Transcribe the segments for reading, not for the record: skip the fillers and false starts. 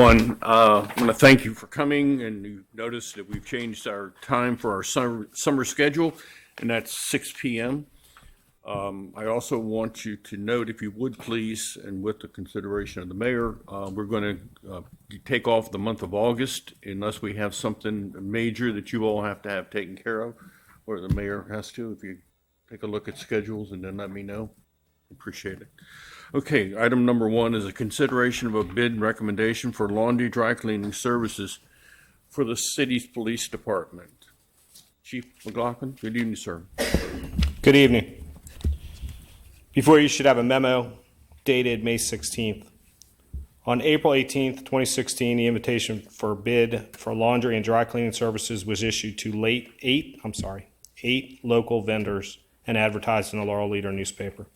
I want to thank you for coming, and you noticed that we've changed our time for our summer schedule, and that's 6 p.m. I also want you to note, if you would please, and with the consideration of the mayor, we're going to take off the month of August unless we have something major that you all have to have taken care of, or the mayor has to. If you take a look at schedules and then let me know, appreciate it. Okay, item number 1 is a consideration of a bid recommendation for laundry dry cleaning services for the city's police department. Chief McLaughlin, good evening, sir. Good evening. Before you should have a memo dated May 16th. On April 18th, 2016, the invitation for bid for laundry and dry cleaning services was issued to eight local vendors and advertised in the Laurel Leader newspaper.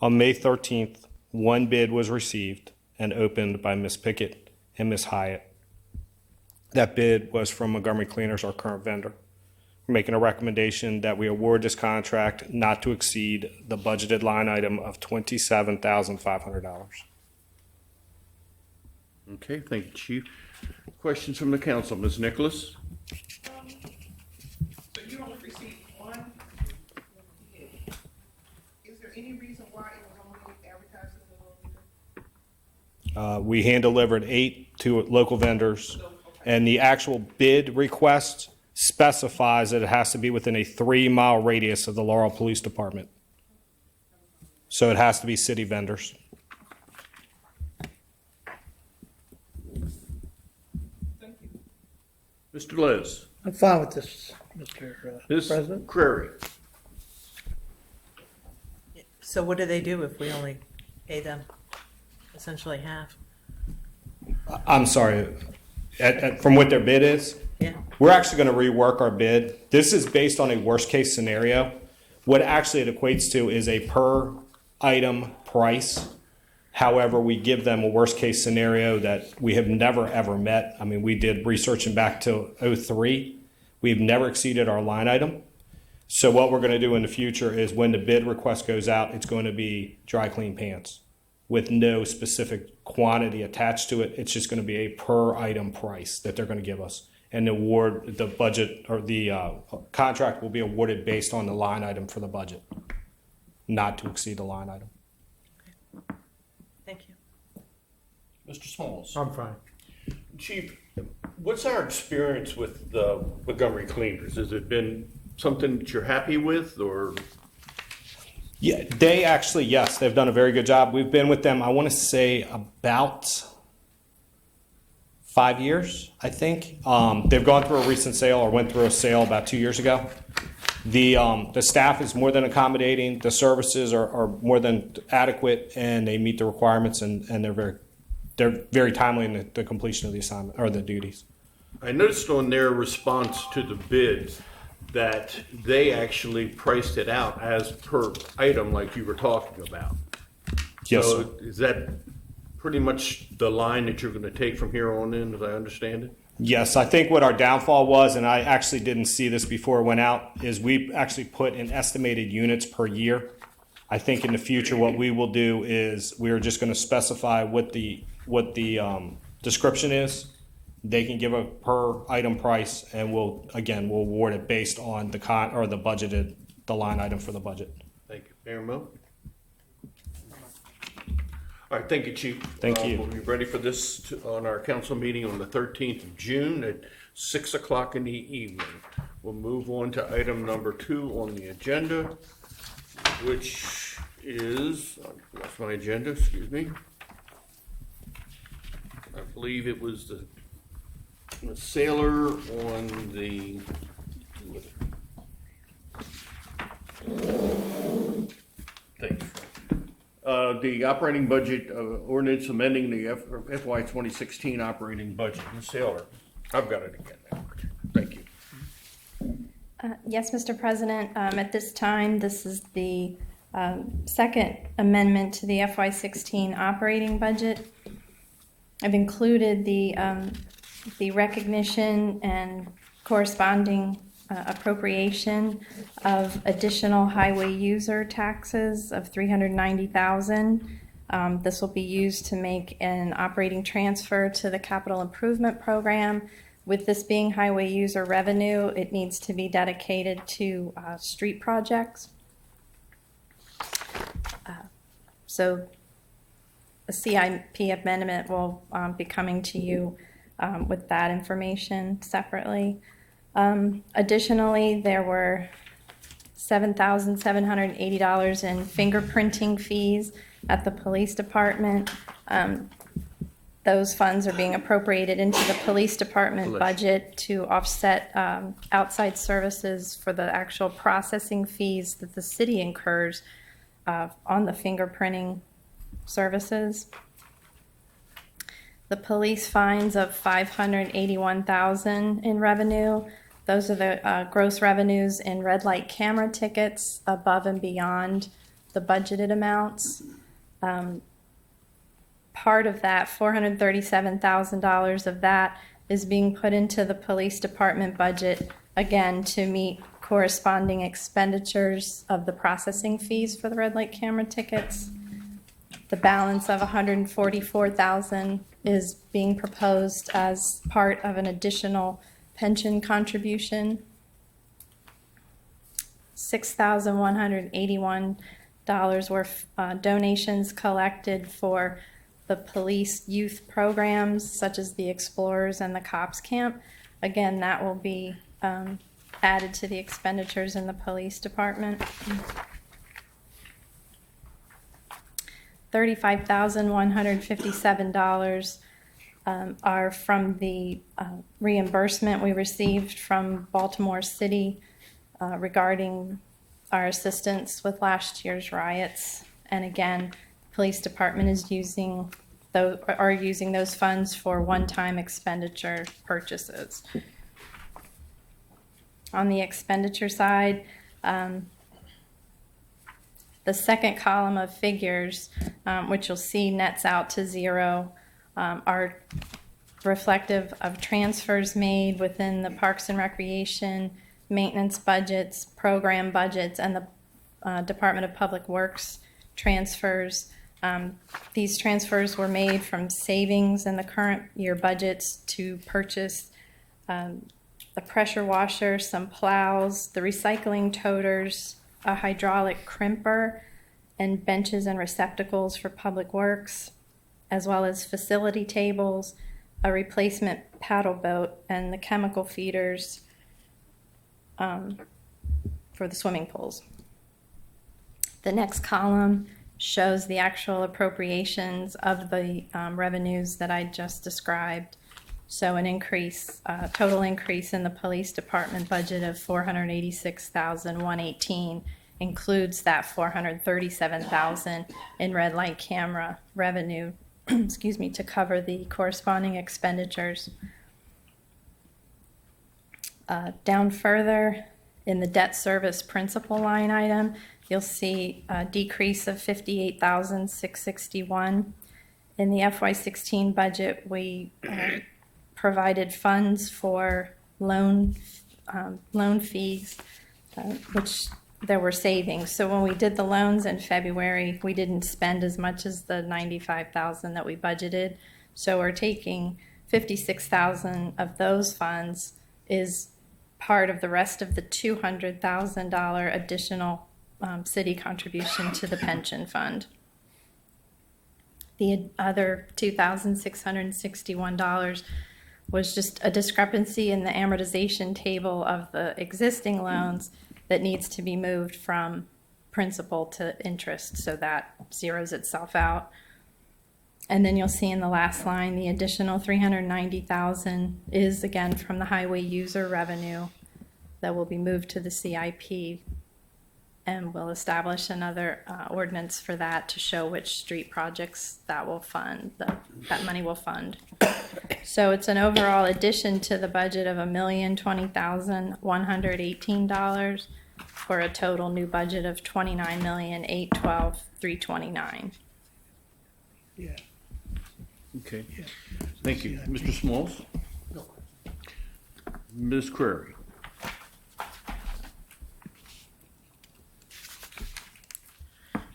On May 13th, 1 bid was received and opened by Ms. Pickett and Ms. Hyatt. That bid was from Montgomery Cleaners, our current vendor. We're making a recommendation that we award this contract not to exceed the budgeted line item of $27,500. Okay, thank you, Chief. Questions from the council, Ms. Nicholas? So you only received 1 bid. Is there any reason why it was only advertised in the Laurel Leader? We hand-delivered 8 to local vendors, and the actual bid request specifies that it has to be within a 3-mile radius of the Laurel Police Department. So it has to be city vendors. Thank you. Mr. Les? I'm fine with this, Mr. Ms. President. Crary? So what do they do if we only pay them essentially half? I'm sorry, from what their bid is? Yeah. We're actually going to rework our bid. This is based on a worst-case scenario. What actually it equates to is a per-item price. However, we give them a worst-case scenario that we have never, ever met. I mean, we did researching back to 2003. We've never exceeded our line item. So what we're going to do in the future is when the bid request goes out, it's going to be dry clean pants with no specific quantity attached to it. It's just going to be a per-item price that they're going to give us. And the budget or the contract will be awarded based on the line item for the budget, not to exceed the line item. Thank you. Mr. Smalls? I'm fine. Chief, what's our experience with the Montgomery Cleaners? Has it been something that you're happy with, or? Yeah, they actually, yes, they've done a very good job. We've been with them, I want to say, about 5 years, I think. They've gone through a recent sale or went through a sale about 2 years ago. The staff is more than accommodating. The services are more than adequate, and they meet the requirements, and they're very timely in the completion of the assignment or the duties. I noticed on their response to the bids that they actually priced it out as per item like you were talking about. Yes, So sir. is that pretty much the line that you're going to take from here on in, as I understand it? Yes, I think what our downfall was, and I actually didn't see this before it went out, is we actually put in estimated units per year. I think in the future what we will do is we're just going to specify what the description is. They can give a per item price, and we'll award it based on the line item for the budget. Thank you. Mayor Mo? All right, thank you, Chief. Thank you. We'll be ready for this on our council meeting on the 13th of June at 6 o'clock in the evening. We'll move on to item number 2 on the agenda, which is, that's my agenda, excuse me. I believe it was the sailor on the, thanks. The operating budget ordinance amending the FY 2016 operating budget. Ms. Saylor, I've got it again now. Thank you. Yes, Mr. President. At this time, this is the second amendment to the FY 16 operating budget. I've included the recognition and corresponding appropriation of additional highway user taxes of $390,000 This will be used to make an operating transfer to the capital improvement program. With this being highway user revenue, it needs to be dedicated to street projects. So a CIP amendment will be coming to you with that information separately. Additionally, there were $7,780 in fingerprinting fees at the police department. Those funds are being appropriated into the police department budget to offset outside services for the actual processing fees that the city incurs on the fingerprinting services. The police fines of $581,000 in revenue. Those are the gross revenues in red light camera tickets above and beyond the budgeted amounts. Part of that, $437,000 of that, is being put into the police department budget, again, to meet corresponding expenditures of the processing fees for the red light camera tickets. The balance of $144,000 is being proposed as part of an additional pension contribution. $6,181 were donations collected for the police youth programs, such as the Explorers and the Cops Camp. Again, that will be added to the expenditures in the police department. $35,157 are from the reimbursement we received from Baltimore City regarding our assistance with last year's riots. And again, the police department is using those funds for one-time expenditure purchases. On the expenditure side, the second column of figures, which you'll see nets out to zero, are reflective of transfers made within the Parks and Recreation, maintenance budgets, program budgets, and the Department of Public Works transfers. These transfers were made from savings in the current year budgets to purchase a pressure washer, some plows, the recycling toters, a hydraulic crimper, and benches and receptacles for Public Works, as well as facility tables, a replacement paddle boat, and the chemical feeders for the swimming pools. The next column shows the actual appropriations of the revenues that I just described. So an increase, total increase in the police department budget of $486,118 includes that $437,000 in red light camera revenue, excuse me, to cover the corresponding expenditures. Down further in the debt service principal line item, you'll see a decrease of $58,661. In the FY16 budget, we provided funds for loan fees, which there were savings. So when we did the loans in February, we didn't spend as much as the $95,000 that we budgeted. So we're taking $56,000 of those funds is part of the rest of the $200,000 additional city contribution to the pension fund. The other $2,661 was just a discrepancy in the amortization table of the existing loans that needs to be moved from principal to interest, so that zeroes itself out. And then you'll see in the last line, the additional $390,000 is again from the highway user revenue that will be moved to the CIP, and we'll establish another ordinance for that to show which street projects that will fund, that money will fund. So it's an overall addition to the budget of $1,020,118 for a total new budget of $29,812,329. Yeah. Okay, thank you. Mr. Smalls? Ms. Crary?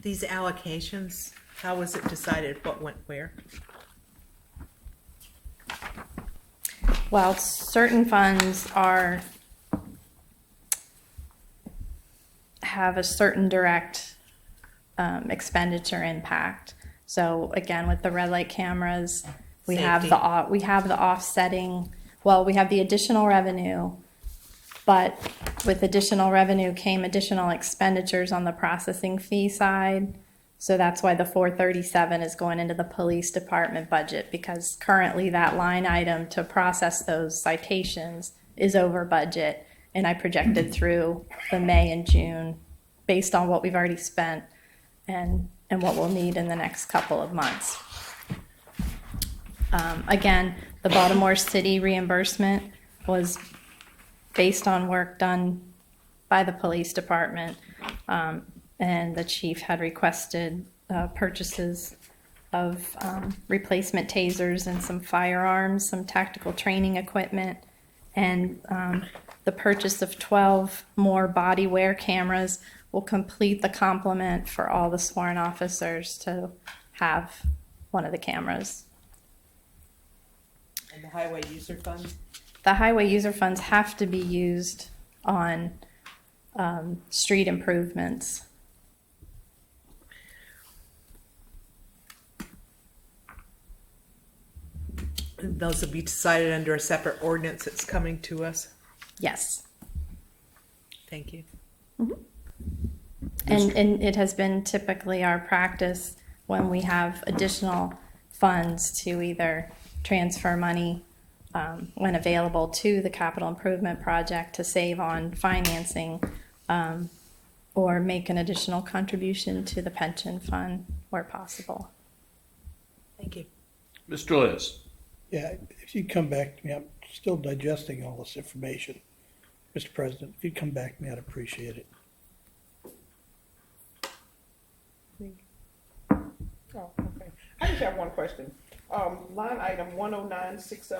These allocations How was it decided what went where? Well, certain funds have a certain direct expenditure impact. So again, with the red light cameras, we have Safety. we have the offsetting. Well, we have the additional revenue, but with additional revenue came additional expenditures on the processing fee side. So that's why the 437 is going into the police department budget, because currently that line item to process those citations is over budget, and I projected through the May and June based on what we've already spent and what we'll need in the next couple of months. Again, the Baltimore City reimbursement was based on work done by the police department, and the chief had requested purchases of replacement tasers and some firearms, some tactical training equipment, and the purchase of 12 more body wear cameras will complete the complement for all the sworn officers to have one of the cameras. And the highway user funds? The highway user funds have to be used on street improvements. And those will be decided under a separate ordinance that's coming to us. Yes. Thank you. And it has been typically our practice when we have additional funds to either transfer money when available to the capital improvement project to save on financing, or make an additional contribution to the pension fund where possible. Thank you. Mr. Liz? Yeah, if you'd come back to me, I'm still digesting all this information. Mr. President, if you'd come back to me, I'd appreciate it. Oh, okay. I just have one question. Line item 10960,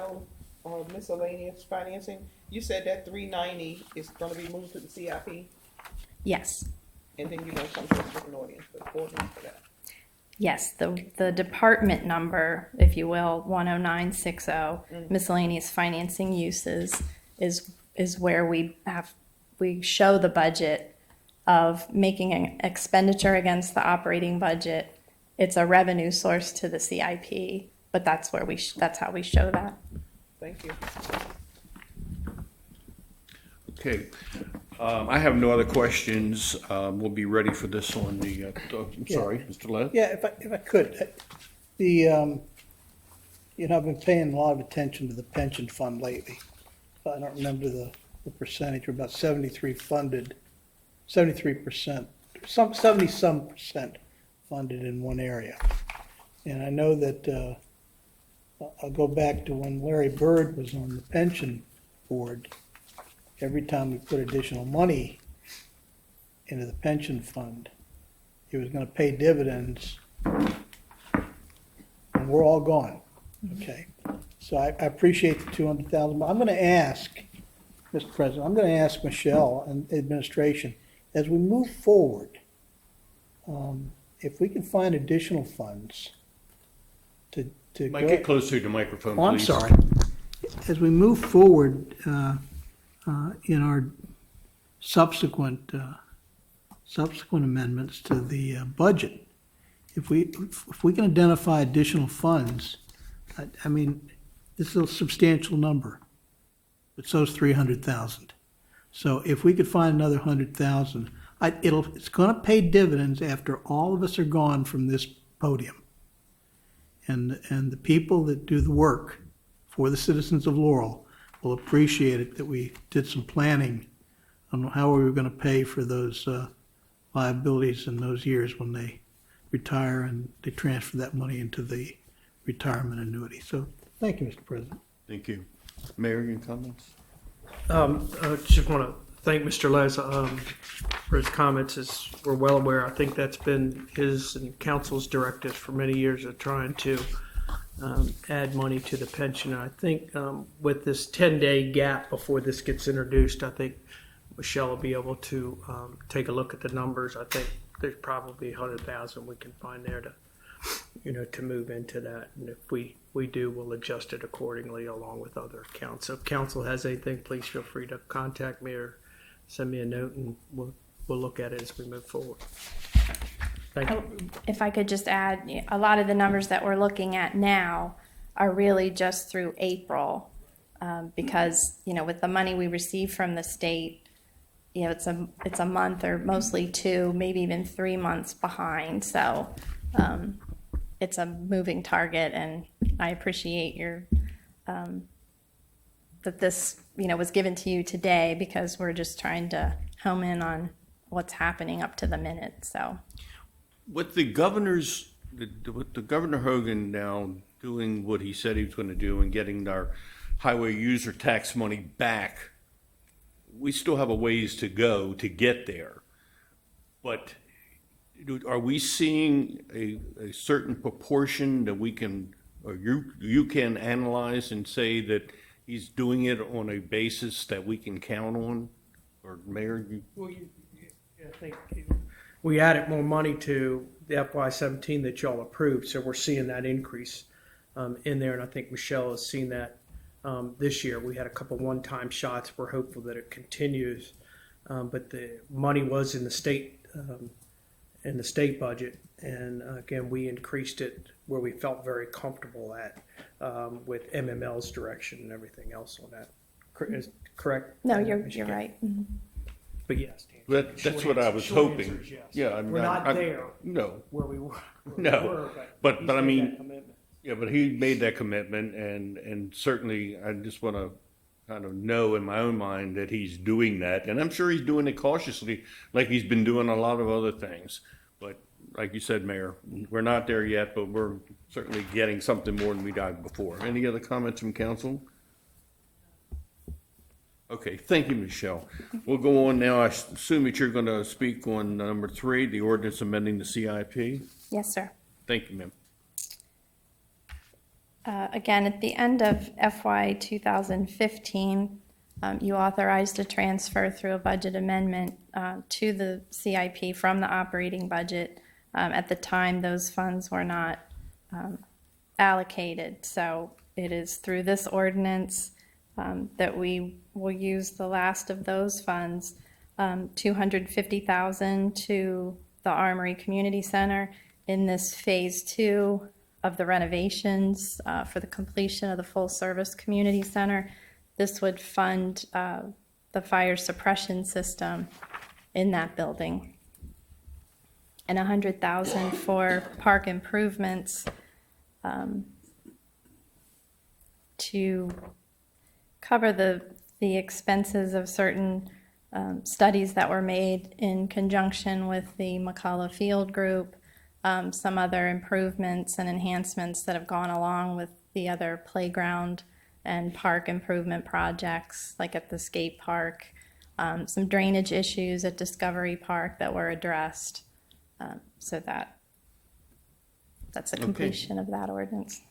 miscellaneous financing, you said that 390 is gonna be moved to the CIP, Yes. and then you're gonna come to us with an ordinance for that. Yes, the department number, if you will, 10960, miscellaneous financing uses, is where we show the budget of making an expenditure against the operating budget. It's a revenue source to the CIP, but that's where that's how we show that. Thank you. Okay. I have no other questions. We'll be ready for this on the, I'm sorry, Mr. Lev? Yeah, if I could, I've been paying a lot of attention to the pension fund lately. I don't remember the percentage, we're about 73% funded in one area. And I know that, I'll go back to when Larry Bird was on the pension board. Every time we put additional money into the pension fund, it was gonna pay dividends, and we're all gone, okay? So I appreciate the 200,000, but I'm gonna ask, Mr. President, I'm gonna ask Michelle and the administration, as we move forward, if we can find additional funds to Mike, go. get closer to the microphone, please. Oh, I'm sorry. As we move forward in our subsequent amendments to the budget, if we can identify additional funds, I mean, this is a substantial number, but so is 300,000. So if we could find another 100,000, it's going to pay dividends after all of us are gone from this podium. And the people that do the work for the citizens of Laurel will appreciate it that we did some planning on how we were going to pay for those liabilities in those years when they retire and they transfer that money into the retirement annuity. So thank you, Mr. President. Thank you. Mayor, your comments? I just want to thank Mr. Les for his comments. As we're well aware, I think that's been his and council's directive for many years of trying to add money to the pension. And I think with this 10-day gap before this gets introduced, I think Michelle will be able to take a look at the numbers. I think there's probably 100,000 we can find there to to move into that. And if we do, we'll adjust it accordingly along with other accounts. So if council has anything, please feel free to contact me or send me a note, and we'll look at it as we move forward. Thank you. If I could just add, a lot of the numbers that we're looking at now are really just through April, because, with the money we receive from the state, it's a month or mostly 2, maybe even 3 months behind. So it's a moving target, and I appreciate that this, was given to you today, because we're just trying to home in on what's happening up to the minute. So With the with the Governor Hogan now doing what he said he was going to do and getting our highway user tax money back, we still have a ways to go to get there. But are we seeing a certain proportion that we can, or you can analyze and say that he's doing it on a basis that we can count on? Or Mayor, Well, I think we added more money to the FY17 that y'all approved, so we're seeing that increase in there, and I think Michelle has seen that this year. We had a couple one-time shots. We're hopeful that it continues, but the money was in the state budget, and again, we increased it where we felt very comfortable at with MML's direction and everything else on that. Is correct? no, you're right. Mm-hmm. But yes, that's what I was hoping. Yes. Yeah, We're not there No, where we were. No, but he's I made mean, that commitment. yeah, but he made that commitment, and certainly I just want to kind of know in my own mind that he's doing that, and I'm sure he's doing it cautiously, like he's been doing a lot of other things. But like you said, Mayor, we're not there yet, but we're certainly getting something more than we got before. Any other comments from council? Okay, thank you, Michelle. We'll go on now. I assume that you're going to speak on number 3, the ordinance amending the CIP. Yes, sir. Thank you, ma'am. Again, at the end of FY 2015, you authorized a transfer through a budget amendment to the CIP from the operating budget. At the time, those funds were not allocated. So it is through this ordinance that we will use the last of those funds, $250,000 to the Armory Community Center in this phase 2 of the renovations for the completion of the full service community center. This would fund the fire suppression system in that building, and $100,000 for park improvements to cover the expenses of certain studies that were made in conjunction with the McCullough Field Group, some other improvements and enhancements that have gone along with the other playground and park improvement projects, like at the skate park, some drainage issues at Discovery Park that were addressed. So that's a completion of that ordinance.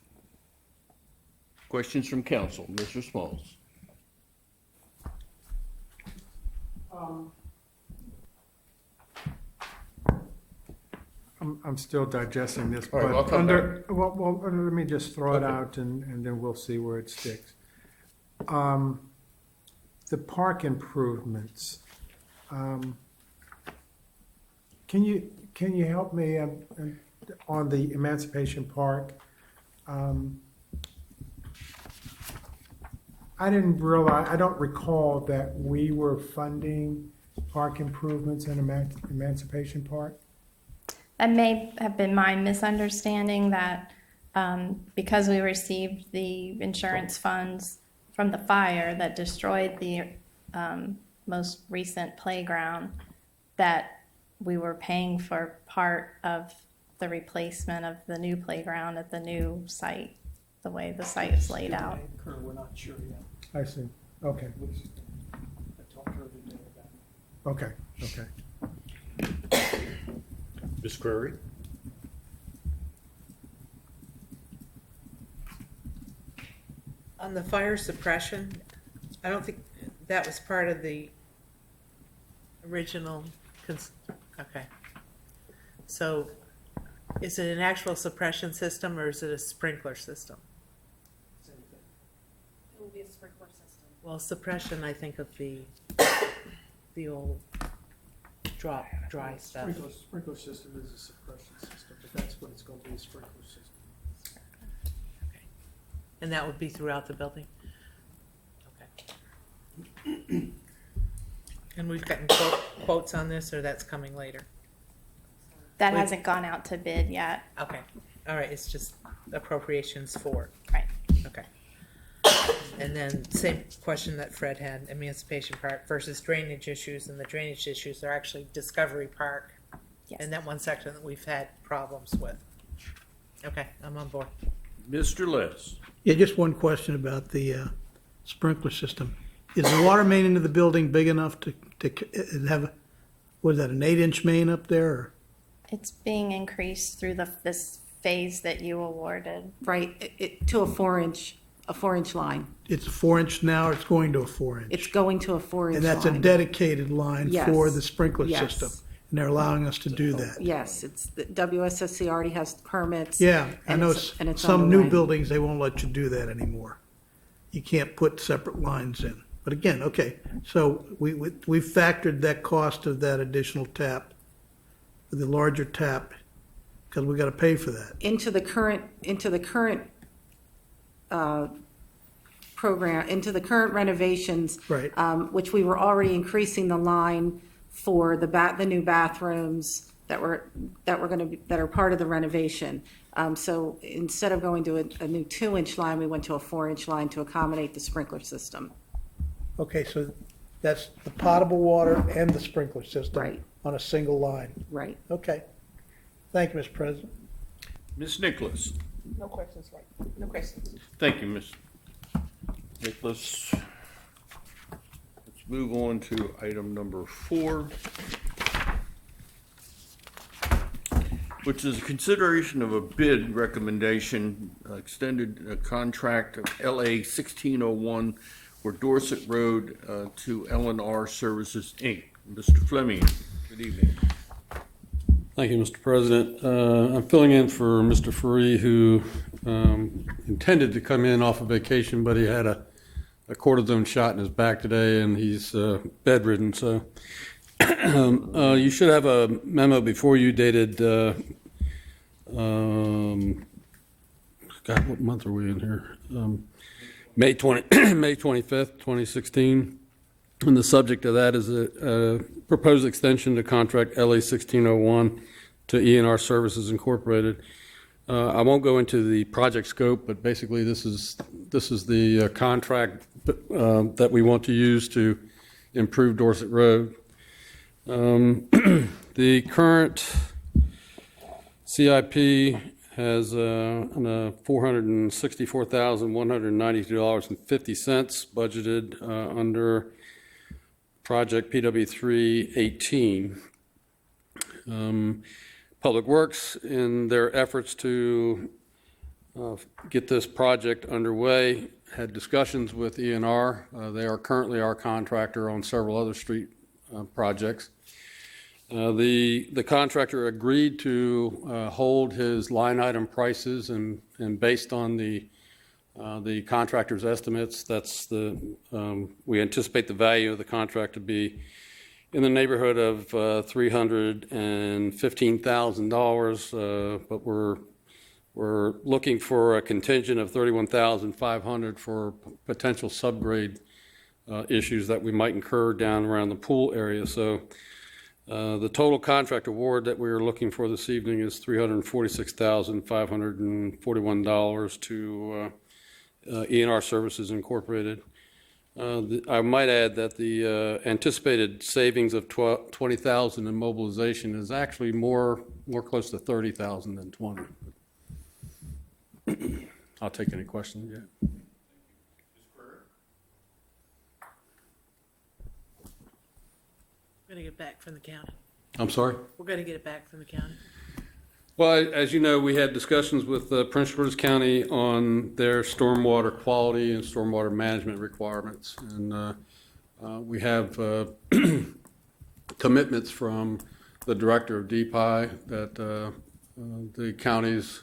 Questions from council, Mr. Smalls. I'm still digesting this, All right, but I'll come well, let me just throw it Okay. out and then we'll see where it sticks. The park improvements, can you help me on the Emancipation Park? I don't recall that we were funding park improvements in Emancipation Park. That may have been my misunderstanding, that because we received the insurance funds from the fire that destroyed the most recent playground, that we were paying for part of the replacement of the new playground at the new site, the way the site is laid out. We're not sure yet. I see. Okay. I talked to her today about it. Okay. Ms. Curry? On the fire suppression, I don't think that was part of the original, okay. So Is it an actual suppression system or is it a sprinkler system? It will be a sprinkler system. Well, suppression, I think of the old dry stuff. Sprinkler system is a suppression system, but that's what it's going to be, a sprinkler system. Okay. And that would be throughout the building? Okay. And we've gotten quotes on this, or that's coming later? That Wait. hasn't gone out to bid yet. Okay, all right, it's just appropriations for, Right. okay. And then same question that Fred had, Emancipation Park versus drainage issues, and the drainage issues are actually Discovery Park. Yes. And that one section that we've had problems with. Okay, I'm on board. Mr. Les? Yeah, just one question about the sprinkler system. Is the water main into the building big enough to have, was that an 8-inch main up there? Or? It's being increased through this phase that you awarded. Right, to a 4-inch line. It's a 4-inch now, or it's going to a 4-inch? It's going to a 4-inch line. And that's a dedicated line Yes. for the sprinkler Yes. system? And they're allowing us to do that? Yes, it's, the WSSC already has permits. Yeah, I and know and it's some on the new way. buildings, they won't let you do that anymore. You can't put separate lines in. But again, okay, so we factored that cost of that additional tap, the larger tap, because we got to pay for that. Into the current program, into the current renovations. Right. Which we were already increasing the line for the new bathrooms that are part of the renovation. So instead of going to a new 2-inch line, we went to a 4-inch line to accommodate the sprinkler system. Okay, so that's the potable water and the sprinkler system. Right. On a single line. Right. Okay. Thank you, Mr. President. Ms. Nicholas? No questions, right? No questions. Thank you, Ms. Nicholas. Let's move on to item number 4, which is a consideration of a bid recommendation, extended contract of LA 1601 for Dorset Road to L&R Services, Inc. Mr. Fleming, good evening. Thank you, Mr. President. I'm filling in for Mr. Faree, who intended to come in off of vacation, but he had a cortisone shot in his back today, and he's bedridden. So you should have a memo before you dated, God, what month are we in here? May 25th, 2016. And the subject of that is a proposed extension to contract LA 1601 to E&R Services Incorporated. I won't go into the project scope, but basically this is the contract that we want to use to improve Dorset Road. The current CIP has $464,192.50 budgeted under project PW318. Public Works, in their efforts to get this project underway, had discussions with E&R. They are currently our contractor on several other street projects. The contractor agreed to hold his line item prices, and based on the contractor's estimates, we anticipate the value of the contract to be in the neighborhood of $315,000, but we're looking for a contingent of $31,500 for potential subgrade issues that we might incur down around the pool area. So the total contract award that we are looking for this evening is $346,541 to E&R Services Incorporated. I might add that the anticipated savings of $20,000 in mobilization is actually more close to $30,000 than $20,000. I'll take any questions. Yeah. We're gonna get back from the county. I'm sorry? We're gonna get it back from the county. Well, as you know, we had discussions with Prince George's County on their stormwater quality and stormwater management requirements. And we have commitments from the director of DPI that the county's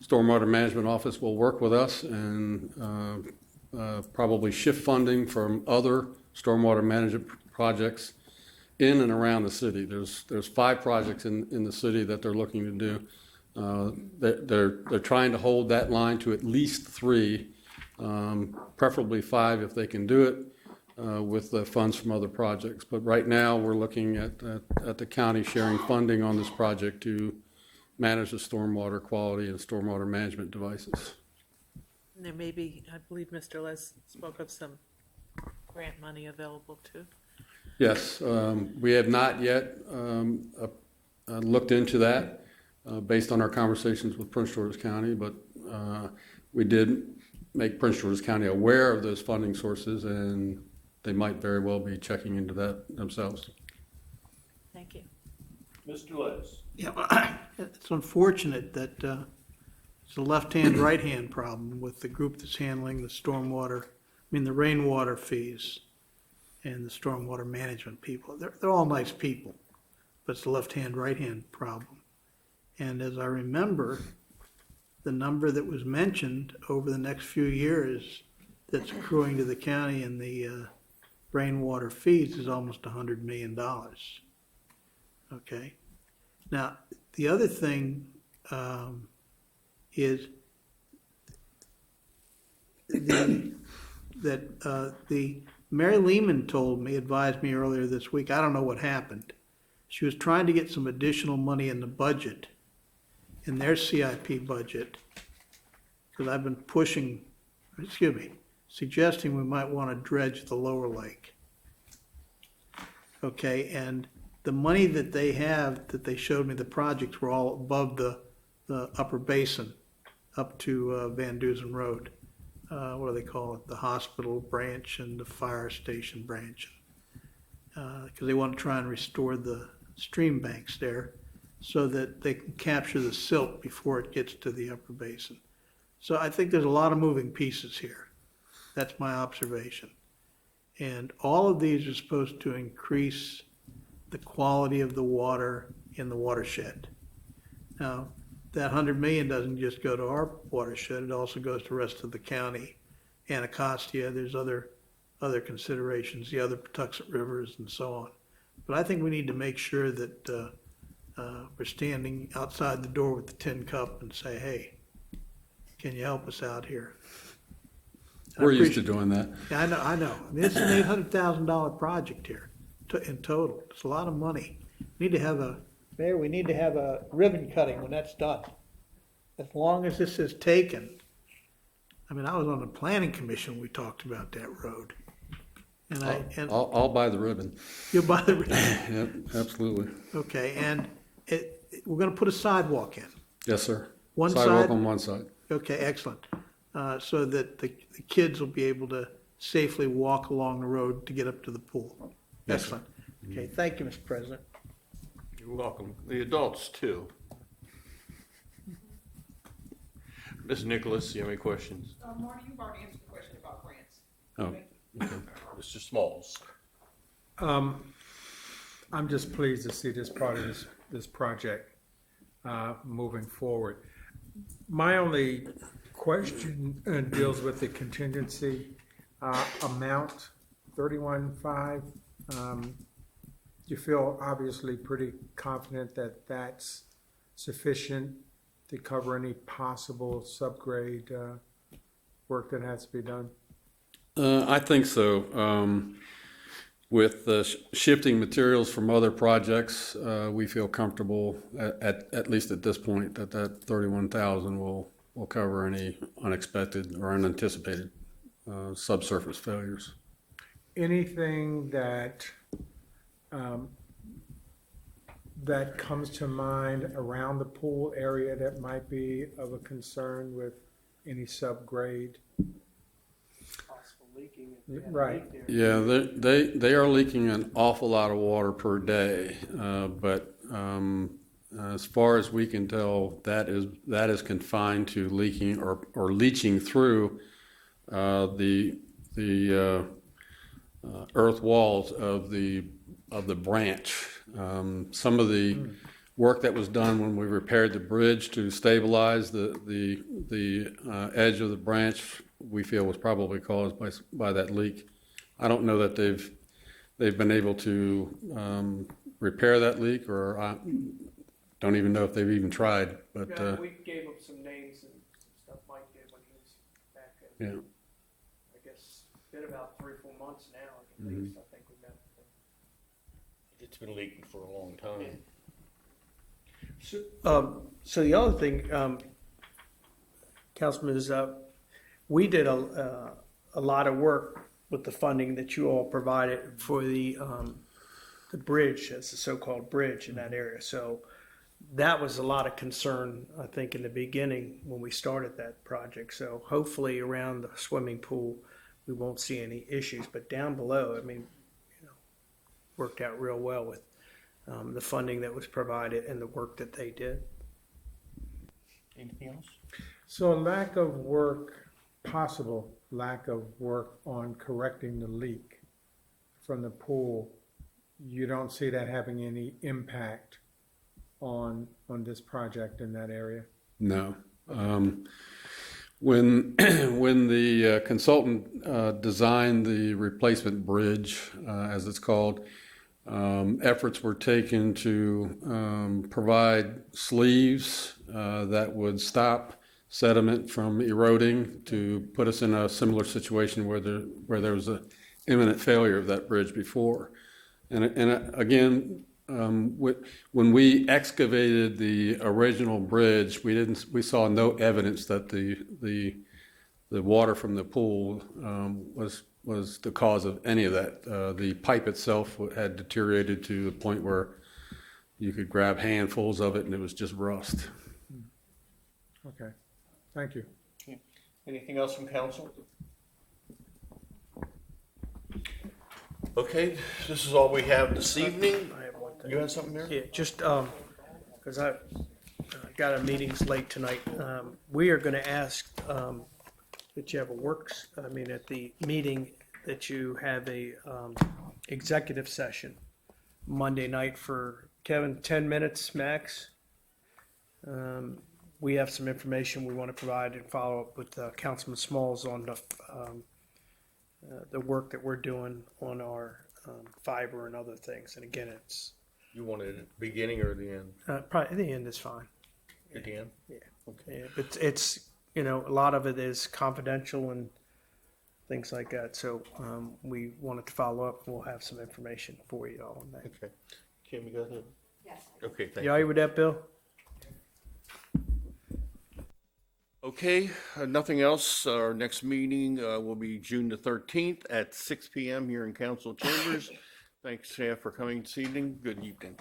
stormwater management office will work with us and probably shift funding from other stormwater management projects in and around the city. There's 5 projects in the city that they're looking to do. They're trying to hold that line to at least 3, preferably 5 if they can do it with the funds from other projects. But right now, we're looking at the county sharing funding on this project to manage the stormwater quality and stormwater management devices. And there may be, I believe Mr. Les spoke of some grant money available too. Yes, we have not yet looked into that based on our conversations with Prince George's County, but we did make Prince George's County aware of those funding sources, and they might very well be checking into that themselves. Thank you. Mr. Les? Yeah, it's unfortunate that it's a left-hand, right-hand problem with the group that's handling the stormwater, the rainwater fees and the stormwater management people. They're all nice people, but it's a left-hand, right-hand problem. And as I remember, the number that was mentioned over the next few years that's accruing to the county in the rainwater fees is almost $100 million. Okay? Now, the other thing is the Mary Lehman advised me earlier this week, I don't know what happened. She was trying to get some additional money in the budget, in their CIP budget, because I've been suggesting we might want to dredge the lower lake. Okay, and the money that they have, that they showed me, the projects were all above the upper basin, up to Van Dusen Road. What do they call it? The hospital branch and the fire station branch. Because they want to try and restore the stream banks there so that they can capture the silt before it gets to the upper basin. So I think there's a lot of moving pieces here. That's my observation. And all of these are supposed to increase the quality of the water in the watershed. Now, that $100 million doesn't just go to our watershed, it also goes to the rest of the county, Anacostia, there's other considerations, the other Patuxent rivers and so on. But I think we need to make sure that we're standing outside the door with the tin cup and say, hey, can you help us out here? We're used to doing that. Yeah, I know. It's an $800,000 project here in total. It's a lot of money. We need to have a ribbon cutting when that's done. As long as this is taken. I was on the planning commission when we talked about that road. And I'll buy the ribbon. You'll buy the ribbon? Yep, absolutely. Okay, and we're going to put a sidewalk in. Yes, sir. One Sidewalk side? on one side. Okay, excellent. So that the kids will be able to safely walk along the road to get up to the pool. Yes, sir. Excellent. Okay, thank you, Mr. President. You're welcome. The adults, too. Ms. Nicholas, you have any questions? Marty, you've already answered the question about grants. Oh, okay. Mr. Smalls? I'm just pleased to see this part of this project moving forward. My only question deals with the contingency amount, 31.5. You feel obviously pretty confident that that's sufficient to cover any possible subgrade work that has to be done? I think so. With shifting materials from other projects, we feel comfortable at least at this point that 31,000 will cover any unexpected or unanticipated subsurface failures. Anything that that comes to mind around the pool area that might be of a concern with any subgrade? Possible leaking. Right. Yeah, they are leaking an awful lot of water per day, but as far as we can tell, that is confined to leaking or leaching through the earth walls of the branch. Some of the work that was done when we repaired the bridge to stabilize the edge of the branch, we feel was probably caused by that leak. I don't know that they've been able to repair that leak, or I don't even know if they've even tried. But we gave him some names and some stuff Mike did when he was back. yeah. I guess it's been about 3 or 4 months now, at least. I think we met with them. It's been leaking for a long time. So the other thing, Councilman, is we did a lot of work with the funding that you all provided for the bridge, as the so-called bridge in that area. So that was a lot of concern, I think, in the beginning when we started that project. So hopefully around the swimming pool, we won't see any issues. But down below, I mean, worked out real well with the funding that was provided and the work that they did. Anything else? So a lack of work, possible lack of work on correcting the leak from the pool, you don't see that having any impact on this project in that area? No. When the consultant designed the replacement bridge, as it's called, efforts were taken to provide sleeves that would stop sediment from eroding, to put us in a similar situation where there was an imminent failure of that bridge before. And again, when we excavated the original bridge, we saw no evidence that the water from the pool was the cause of any of that. The pipe itself had deteriorated to the point where you could grab handfuls of it and it was just rust. Okay, thank you. Anything else from council? Okay, this is all we have this evening. I have one thing. You have something there? Yeah, just because I got a meetings late tonight. We are going to ask that you have at the meeting that you have a executive session Monday night for, Kevin, 10 minutes max. We have some information we want to provide and follow up with Councilman Smalls on the work that we're doing on our fiber and other things. And again, it's You want it at the beginning or the end? probably the end is fine. At the end? Yeah. Okay. Yeah, but it's a lot of it is confidential and things like that. So we wanted to follow up. We'll have some information for you all on that. Okay. Kim, you got it? Yes. Okay, thank You all right with that, Bill? Okay, nothing else. Our next meeting will be June the 13th at 6 p.m. here in council chambers. Thanks, staff, for coming this evening. Good evening.